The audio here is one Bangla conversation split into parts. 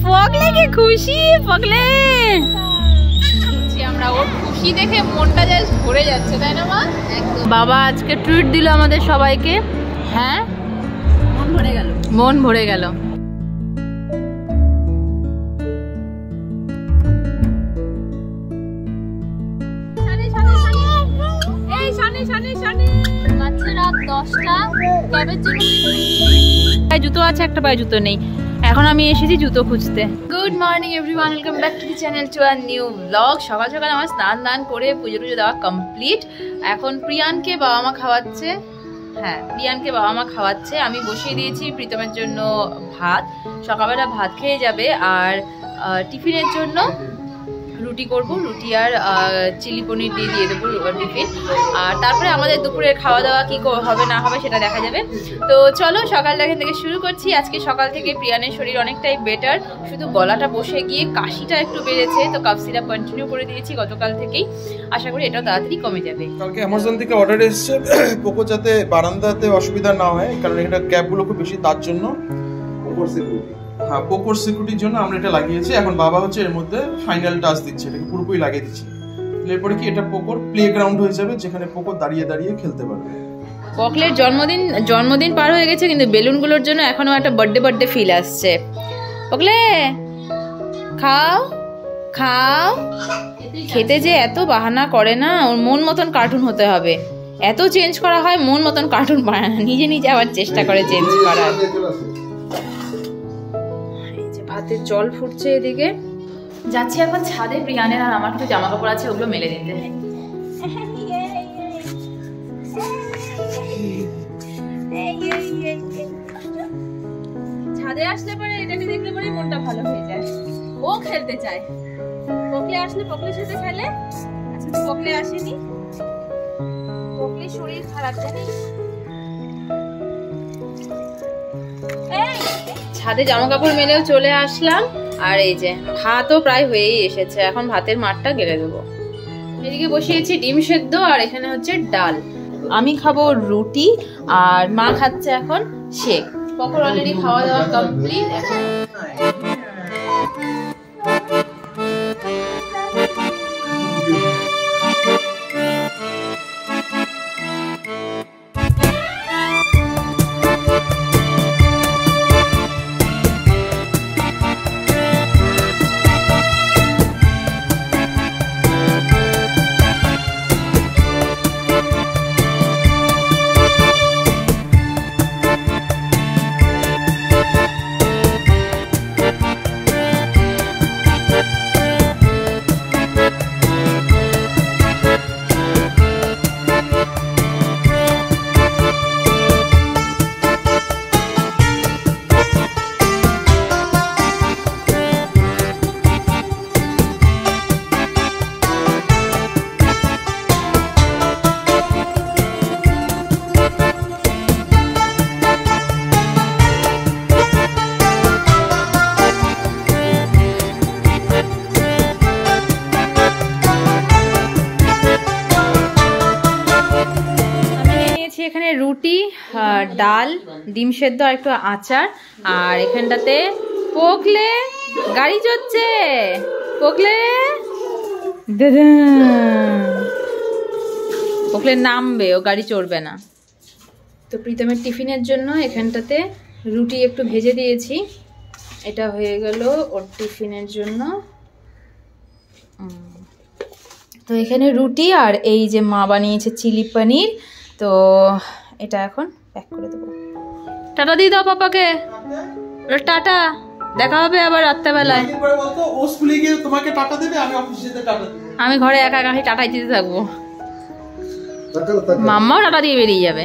পগলে কি খুশি, পগলে আমরা ওর খুশি দেখে মনটা জাস্ট ভরে যাচ্ছে, তাই না মা? একদম। বাবা আজকে ট্রিট দিল আমাদের সবাইকে। হ্যাঁ, মন ভরে গেল, মন ভরে গেল। জুতো আছে, একটা পায়ে জুতো নেই। এখন আমি এসেছি জুতো খুঁজতে। Good morning everyone, welcome back to the channel, to a new blog. সকাল সকাল আমার স্নান করে পুজো টুজো দেওয়া কমপ্লিট। এখন প্রিয়ানকে বাবা মা খাওয়াচ্ছে। হ্যাঁ, প্রিয়ানকে বাবা মা খাওয়াচ্ছে। আমি বসিয়ে দিয়েছি প্রীতমের জন্য ভাত। সকালবেলা ভাত খেয়ে যাবে। আর টিফিনের জন্য রুটি করব, রুটি আর চিলি পনির দিয়ে দেবো টিফিন। আর তারপরে আমাদের দুপুরের খাওয়া দাওয়া কী হবে না হবে সেটা দেখা যাবে। তো চলো সকালটা এখান থেকে শুরু করছি। আজকে সকাল থেকে প্রিয়ানের শরীর অনেকটাই বেটার, শুধু গলাটা বসে গিয়ে কাশিটা একটু বেড়েছে। তো কাফ সিরাপ কন্টিনিউ করে দিয়েছি গতকাল থেকেই, আশা করি এটাও তাড়াতাড়ি কমে যাবে। কালকে অ্যামাজন থেকে অর্ডার এসেছে পোকো যাতে বারান্দাতে অসুবিধা না হয়, কারণ এখানে গ্যাপগুলো খুব বেশি, তার জন্য হ্যাঁ পোকোর সিকিউরিটির জন্য আমরা এটা লাগিয়েছি। এখন বাবা হচ্ছে এর মধ্যে ফাইনাল টাচ দিচ্ছে, এটাকে পুরোপুরি লাগিয়ে দিচ্ছে। এরপরে কি এটা পোকোর প্লেগ্রাউন্ড হয়ে যাবে, যেখানে পোকো দাঁড়িয়ে দাঁড়িয়ে খেলতে পারবে। পকলের জন্মদিন পার হয়ে গেছে, কিন্তু বেলুনগুলোর জন্য এখনো একটা বার্থডে ফিল আসছে। পকলে খাও খাও, খেতে যে এত বাহানা করে না, ওর মন মতন কার্টুন হতে হবে। এত চেঞ্জ করা হয়, মন মতন কার্টুন বানায় না, নিজে নিজে আবার চেষ্টা করে চেঞ্জ করার। ভাতের জল ফুটছে এদিকে। যাচ্ছি এখন ছাদে, প্রিয়ানের আর আমার কিছু জামা কাপড় আছে, ওগুলো মেলে দিতে। ছাদে আসলে পরে এটাকে দেখলে পরে মনটা ভালো হয়ে যায়। ও খেলতে চায়, পকলে আসলে পকলের সাথে খেলে। আচ্ছা তো পকলে আসেনি, পকলের শরীর খারাপ জানিস। ছাদে জামা কাপড় মেলেও চলে আসলাম। আর এই যে ভাতও প্রায় হয়েই এসেছে, এখন ভাতের মাঠটা গেলে দেবো। এদিকে বসিয়েছি ডিম সেদ্ধ, আর এখানে হচ্ছে ডাল। আমি খাবো রুটি, আর মা খাচ্ছে এখন শেক। পকর অলরেডি খাওয়া দাওয়া কমপ্লিট। এখন এখানে রুটি, ডাল, ডিম সেদ্ধ আর একটু আচার। আর এখানটাতে পকলে গাড়ি চড়ছে। পকলে পকলে নামবে, ও গাড়ি চড়বে না। তো প্রীতমের টিফিনের জন্য এখানটাতে রুটি একটু ভেজে দিয়েছি, এটা হয়ে গেল ওর টিফিনের জন্য। তো এখানে রুটি, আর এই যে মা বানিয়েছে চিলি পনির। তো এটা এখন প্যাক করে দেবো। টাটা দিয়ে দাও পাপাকে। টাটা, দেখা হবে আবার রাত্রেবেলায়। আমি ঘরে একা একা টাটাই দিতে থাকবো, মাম্মাও টাটা দিয়ে বেরিয়ে যাবে।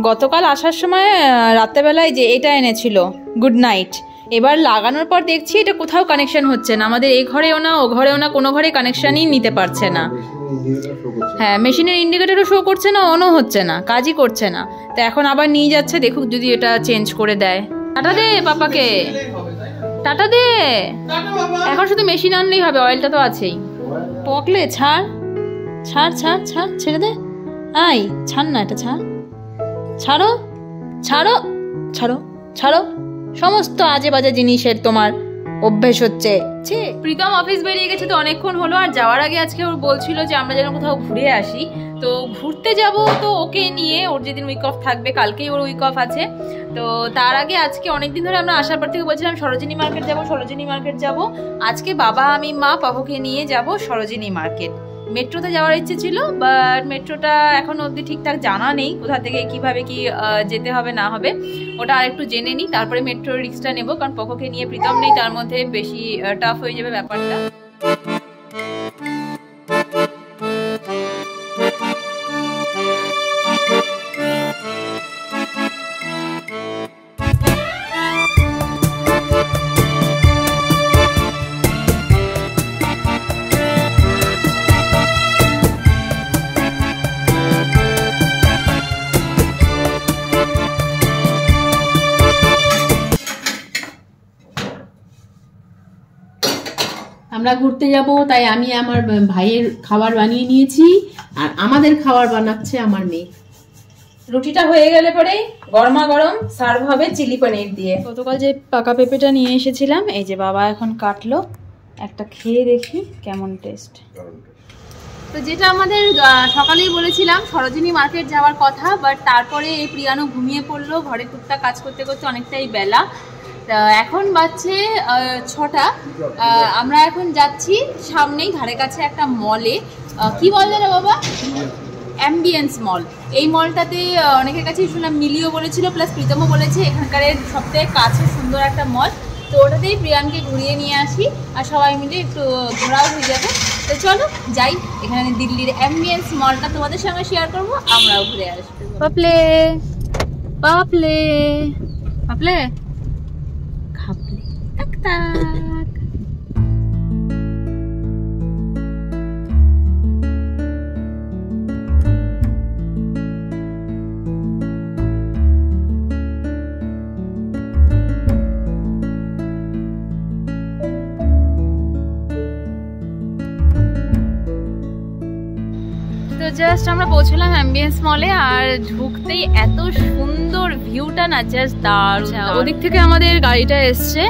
গতকাল আসার সময় রাত্রেবেলায় যে এটা এনেছিল গুড নাইট, এবার লাগানোর পর দেখছি এটা কোথাও কানেকশন হচ্ছে না। আমাদের এই ঘরেও না, ও ঘরেও না, কোনো ঘরে কানেকশনই নিতে পারছে না। হ্যাঁ, মেশিনের ইন্ডিকেটরও শো করছে না, অনও হচ্ছে না, কাজই করছে না। তো এখন আবার নিয়ে যাচ্ছে, দেখুক যদি এটা চেঞ্জ করে দেয়। টাটা দে পাপাকে, টাটা দে। এখন শুধু মেশিন আনলেই হবে, অয়েলটা তো আছেই। পকলে ছাড় ছাড় ছাড় ছাড়, ছেড়ে দে। আই ছাড় না, এটা ছাড়, ছাড়ো ছাড়ো ছাড়ো ছাড়ো। সমস্ত আজে বাজে জিনিসের তোমার অভ্যেস হচ্ছে। প্রীতম অফিস বেরিয়ে গেছে তো অনেকক্ষণ হলো, আর যাওয়ার আগে আজকে ওর বলছিল যে আমরা যেন কোথাও ঘুরে আসি। তো ঘুরতে যাব তো ওকে নিয়ে, ওর যেদিন উইক অফ থাকবে, কালকেই ওর উইক অফ আছে। তো তার আগে আজকে অনেকদিন ধরে আমরা আসার পর থেকে বলছিলাম সরোজিনী মার্কেট যাব, সরোজিনী মার্কেট যাব। আজকে বাবা, আমি, মা, পাপুকে নিয়ে যাব সরোজিনী মার্কেট। মেট্রোতে যাওয়ার ইচ্ছে ছিল, বাট মেট্রোটা এখন অবধি ঠিকঠাক জানা নেই কোথা থেকে কিভাবে কি যেতে হবে না হবে, ওটা আর একটু জেনে নিই, তারপরে মেট্রোর রিক্সটা নেবো। কারণ পক্ষকে নিয়ে প্রীতম নেই, তার মধ্যে বেশি টাফ হয়ে যাবে ব্যাপারটা। আমরা ঘুরতে যাব, তাই আমি আমার ভাইয়ের খাবার বানিয়ে নিয়েছি, আর আমাদের খাবার বানাচ্ছে আমার মেয়ে। রুটিটা হয়ে গেলে পরে গরমা গরম সার্ভ হবে চিলি পনির দিয়ে। গতকাল যে পাকা পেঁপেটা নিয়ে এসেছিলাম, এই যে বাবা এখন কাটলো, একটা খেয়ে দেখি কেমন টেস্ট। তো যেটা আমাদের সকালেই বলেছিলাম সরোজিনী মার্কেট যাওয়ার কথা, বাট তারপরে এই প্রিয়ানো ঘুমিয়ে পড়লো, ঘরে টুকটাক কাজ করতে করতে অনেকটাই বেলা। এখন বাজছে 6টা। আমরা এখন যাচ্ছি সামনেই ধারে কাছে একটা মলে, কি বললে না বাবা, অ্যাম্বিয়েন্স মল। এই মলটাতে অনেকের কাছেই শুনলাম, মিলিও বলেছিল, প্লাস প্রীতমও বলেছে এখানকার সবথেকে কাছে সুন্দর একটা মল। তো ওটাতেই প্রিয়ানকে ঘুরিয়ে নিয়ে আসি, আর সবাই মিলে একটু ঘোরাও হয়ে যাবে। তো চলো যাই, এখানে দিল্লির অ্যাম্বিয়েন্স মলটা তোমাদের সঙ্গে শেয়ার করবো, আমরাও ঘুরে আসবো। পাপলে পাপলে পাপলে খাপলে তাক তাক। তো জাস্ট আমরা পৌঁছলাম অ্যাম্বিয়েন্স মলে, আর ঢুকতেই এত সুন্দর ভিউটা না, জাস্ট দারুণ। ওদিক থেকে আমাদের গাড়িটা এসছে।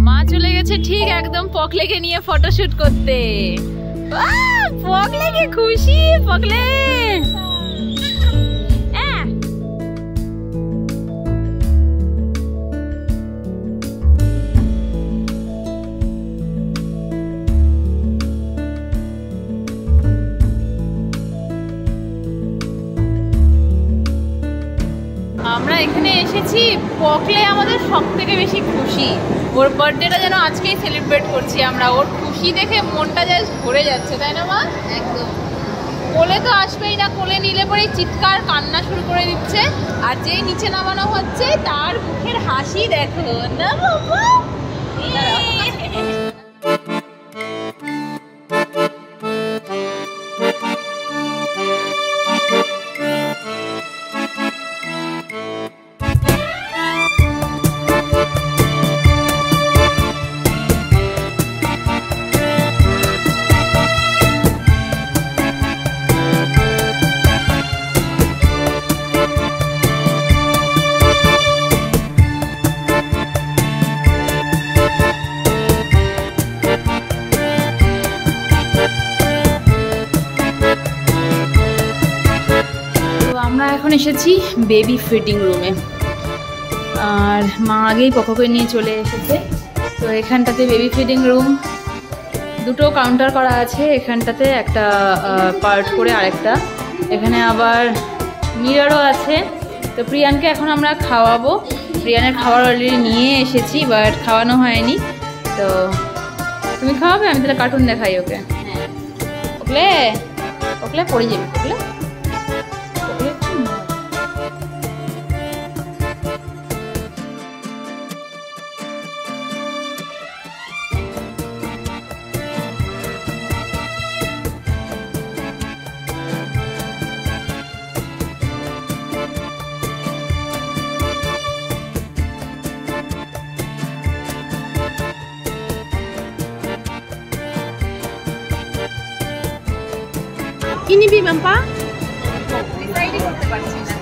মা চলে গেছে ঠিক একদম পকলেকে নিয়ে ফটোশুট করতে। পকলে কি খুশি, পকলে আমরা এখানে এসেছি, পকলে আমাদের সব থেকে বেশি খুশি। ওর বার্থডেটা যেন আজকেই সেলিব্রেট করছি আমরা, ওর খুশি দেখে মনটা জাস্ট ভরে যাচ্ছে, তাই না মা? একদম। কোলে তো আসবেই না, কোলে নিলে পরেই চিৎকার কান্না শুরু করে দিচ্ছে, আর যেই নিচে নামানো হচ্ছে তার মুখের হাসি দেখো না বাবা। আমরা এখন এসেছি বেবি ফিটিং রুমে, আর মা আগেই পককে নিয়ে চলে এসেছে। তো এখানটাতে বেবি ফিটিং রুম, দুটো কাউন্টার করা আছে, এখানটাতে একটা পার্ট করে আরেকটা, এখানে আবার মিররও আছে। তো প্রিয়ানকে এখন আমরা খাওয়াবো, প্রিয়ানের খাবার অলরেডি নিয়ে এসেছি, বাট খাওয়ানো হয়নি। তো তুমি খাওয়াবে, আমি তাহলে কার্টুন দেখাই ওকে। ওকলে ওকলে পড়ে যাবে, ওকলে কি নিবি মাম্পা? ডিসাইডই করতে পারছি না।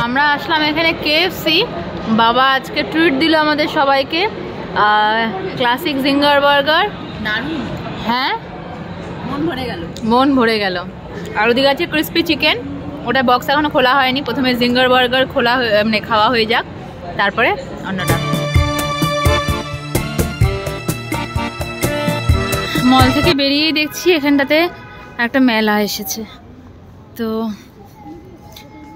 আমরা আসলাম এখানে কেএফসি। বাবা আজকে ট্রিট দিল আমাদের সবাইকে, ক্লাসিক জিঙ্গার বার্গার। দারুণ, হ্যাঁ মন ভরে গেল, মন ভরে গেল। আর ওদিকে আছে ক্রিস্পি চিকেন, ওটা বক্স এখনো খোলা হয়নি। প্রথমে জিঙ্গার বার্গার খোলা মানে খাওয়া হয়ে যাক, তারপরে অন্যটা। মল থেকে বেরিয়েই দেখছি এখানটাতে একটা মেলা এসেছে, তো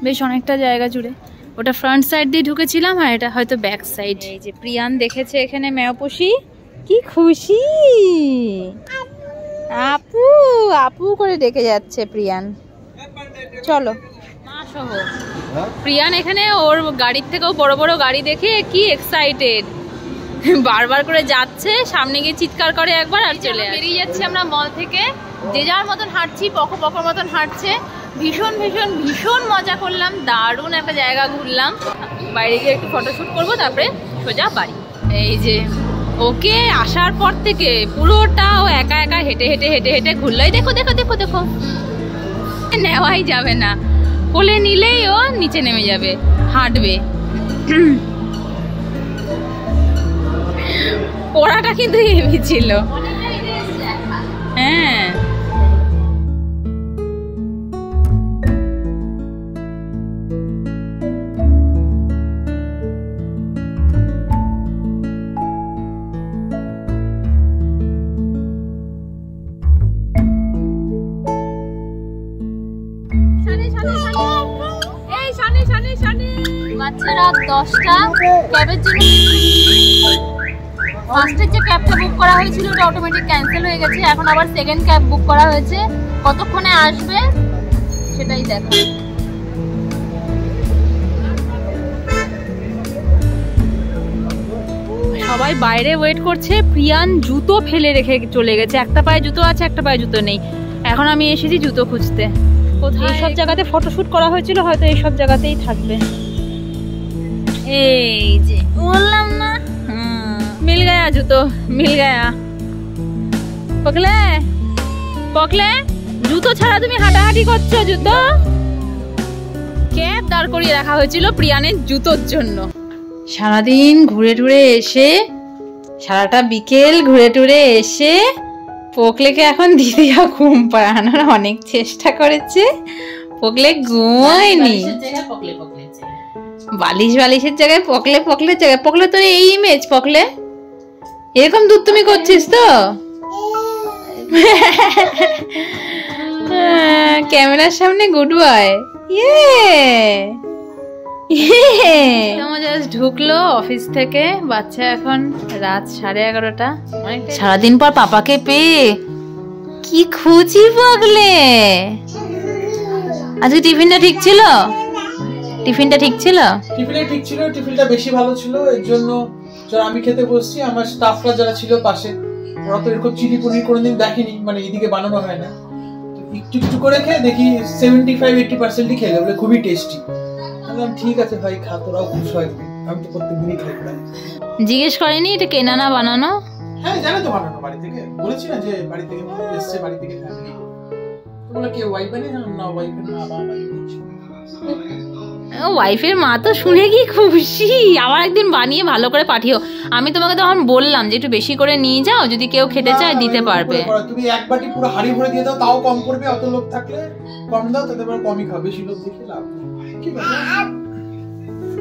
বেশ অনেকটা জায়গা জুড়ে। ওটা ফ্রন্ট সাইড দিয়ে ঢুকেছিলাম, আর এটা হয়তো ব্যাক সাইড। এই যে প্রিয়ান দেখেছে এখানে মেয়পুষি, কি খুশি! আপু আপু করে ডেকে যাচ্ছে প্রিয়ান। চলো মা সহ। প্রিয়ান এখানে ওর গাড়ির থেকেও বড় বড় গাড়ি দেখে কি এক্সাইটেড, বারবার করে যাচ্ছে, সামনে গিয়ে চিৎকার করে একবার আর চলে বেরিয়ে যাচ্ছি আমরা মল থেকে। যে যার মতন হাঁটছি, পকর মতন হাঁটছে। ভীষণ ভীষণ ভীষণ মজা করলাম, দারুণ একটা জায়গা ঘুরলাম। বাইরে গিয়ে একটু ফটোশ্যুট করবো, তারপরে সোজা বাড়ি। এই যে ওকে আসার পর থেকে পুরোটা ও একা একা হেঁটে হেঁটে হেঁটে হেঁটে ঘুরলাই। দেখো দেখো দেখো দেখো, নেওয়াই যাবে না, কোলে নিলেই ও নিচে নেমে যাবে, হাঁটবে। পড়াটা কিন্তু হেভি ছিল। হ্যাঁ বাচ্চা রাত 10টা, ক্যাবের জন্য ফার্স্টের যে ক্যাবটা বুক করা হয়েছিল ওটা অটোমেটিক ক্যান্সেল হয়ে গেছে। এখন আবার সেকেন্ড ক্যাব বুক করা হয়েছে, কতক্ষণে আসবে সেটাই দেখো। সবাই বাইরে ওয়েট করছে। প্রিয়ান জুতো ফেলে রেখে চলে গেছে, একটা পায়ে জুতো আছে একটা পায়ে জুতো নেই। এখন আমি এসেছি জুতো খুঁজতে। কোথায় এইসব জায়গাতে ফটোশুট করা হয়েছিল, হয়তো এইসব জায়গাতেই থাকবে। এই যে বললাম না, মিল গায়া জুতো, মিল গায়া। পকলে পকলে, জুতো ছাড়া তুমি হাঁটাহাঁটি করছো? জুতো ক্যাব দাঁড় করিয়ে রাখা হয়েছিল প্রিয়ানের জুতোর জন্য। সারাদিন ঘুরে টুরে এসে, সারাটা বিকেল ঘুরে টুরে এসে পোকলেকে এখন দিদিয়া ঘুম পাড়ানোর অনেক চেষ্টা করেছে। পোকলে ঘুমায়নি, বালিশ বালিশের জায়গায় পকলে পকলের জায়গায়। পকলে তোর এই ইমেজ, পকলে এরকম দুধ তুমি করছিস তো? ক্যামেরার সামনে গুড বয়। ঢুকলো অফিস থেকে, বাচ্চা এখন রাত 11:30। সারাদিন পর পাপাকে পেয়ে কি খুশি পকলে। আজকে টিফিনটা ঠিক ছিল? টিফিনটা ঠিক ছিল? টিফিনটা বেশি ভালো ছিল। এর জন্য যখন আমি খেতে বসছি, আমার স্টাফরা যারা ছিল পাশে, ওরা তো এরকম চিলি পনির কোনোদিন দেখেনি, মানে এইদিকে বানানো হয় না। তো একটু একটু করে খেয়ে দেখি 75-80% খেয়ে বলে খুবই টেস্টি। বললাম ঠিক আছে ভাই, খা, তোরাও খুশি হবি। আমি তো প্রত্যেকদিনই খাই। জিজ্ঞেস করেনি এটা কেনা না বানানো? হ্যাঁ জানে তো, বানানো বাড়ি থেকে। বলেছি না যে বাড়ি থেকে এসছে, বাড়ি থেকে ফ্যামিলি। তোমরা কে ওয়াইফ বানিয়ে না? ওয়াইফের মা বাবা বানিয়েছে। ওয়াইফের মা তো শুনে কি খুশি। আবার একদিন বানিয়ে ভালো করে পাঠিও। আমি তোমাকে তখন বললাম যে একটু বেশি করে নিয়ে যাও, যদি কেউ খেতে চায় দিতে পারবে। তুমি এক বাটি পুরো হাড়ি ভরে দিয়ে দাও, তাও কম করবে। অত লোক থাকলে কম দাও, তাতে কমই খাবে। বেশি লোক দেখে লাভ নেই। কি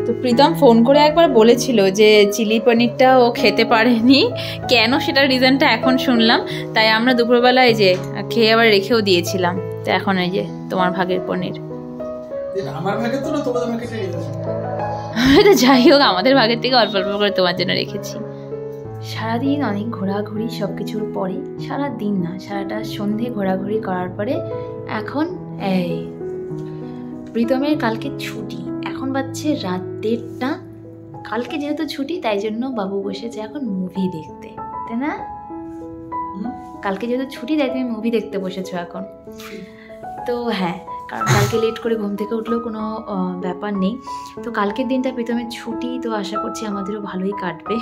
তো প্রীতম ফোন করে একবার বলেছিল যে চিলি পনিরটা ও খেতে পারেনি, কেন সেটার রিজনটা এখন শুনলাম। তাই আমরা দুপুরবেলায় যে খেয়ে আবার রেখেও দিয়েছিলাম। তো এখন এই যে তোমার ভাগের পনির। আমার ভাগে তো না, তোমাদের ভাগে রেখেছি। তো যাই হোক, আমাদের ভাগের থেকে অল্প অল্প করে তোমার জন্য রেখেছি। সারাদিন অনেক ঘোরাঘুরি সব কিছুর পরে, সারাদিন না সারাটা সন্ধে ঘোরাঘুরি করার পরে এখন এই প্রীতমের কালকে ছুটি, এখন বাজছে রাত 1:30। কালকে যেহেতু ছুটি তাই জন্য বাবু বসেছে এখন মুভি দেখতে, তাই না? কালকে যেহেতু ছুটি তাই তুমি মুভি দেখতে বসেছো এখন। তো হ্যাঁ, কারণ কালকে লেট করে ঘুম থেকে উঠলেও কোনো ব্যাপার নেই। তো কালকের দিনটা প্রীতমের ছুটি, তো আশা করছি আমাদেরও ভালোই কাটবে।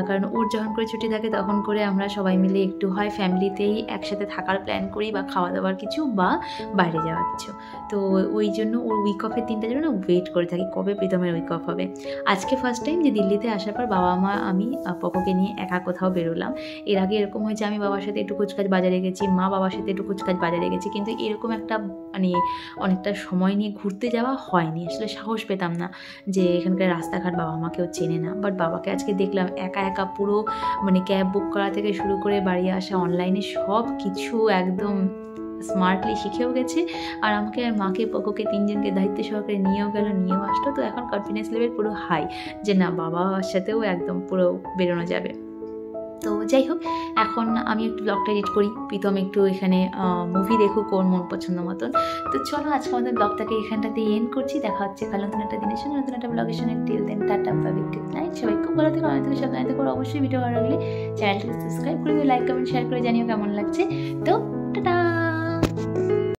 কারণ ওর যখন করে ছুটি থাকে তখন করে আমরা সবাই মিলে একটু হয় ফ্যামিলিতেই একসাথে থাকার প্ল্যান করি, বা খাওয়া দাওয়ার কিছু, বা বাইরে যাওয়ার কিছু। তো ওই জন্য ওর উইক অফের দিনটার জন্য ওয়েট করে থাকি কবে প্রীতমের উইক অফ হবে। আজকে ফার্স্ট টাইম যে দিল্লিতে আসার পর বাবা মা আমি পকোকে নিয়ে একা কোথাও বেরোলাম। এর আগে এরকম হয়েছে আমি বাবার সাথে একটু কুচকাচ বাজারে গেছি, মা বাবার সাথে একটু কুচকাচ বাজারে গেছি, কিন্তু এরকম একটা মানে অনেকটা সময় নিয়ে ঘুরতে যাওয়া হয়নি। আসলে সাহস পেতাম না, যে এখানকার রাস্তাঘাট বাবা মাকেও চেনে না। বাট বাবাকে আজকে দেখলাম একা একা পুরো মানে ক্যাব বুক করা থেকে শুরু করে বাড়ি আসা, অনলাইনে সব কিছু একদম স্মার্টলি শিখেও গেছে। আর আমাকে আর মাকে পকোকে 3 জনকে দায়িত্ব সহকারে নিয়েও গেল, নিয়েও আসলো। তো এখন কনফিডেন্স লেভেল পুরো হাই যে না, বাবার সাথেও একদম পুরো বেরোনো যাবে। তো যাই হোক, এখন আমি একটু ব্লগটা এডিট করি, প্রীতম একটু এখানে মুভি দেখুক ওর মন পছন্দ মতন। তো চলো আজকে আমাদের ব্লগটাকে এখানটাতে এন্ড করছি। দেখা হচ্ছে কাল নতুন একটা দিনের সঙ্গে, নতুন একটা ব্লগের সঙ্গে। Till then tata, bye bye, good night. সবাই খুব ভালো থেকো, অনেক থেকে সাবধানে থেকো। অবশ্যই ভিডিও ভালো লাগলে চ্যানেলটাকে সাবস্ক্রাইব করে, লাইক কমেন্ট শেয়ার করে জানিও কেমন লাগছে। তো টাটা।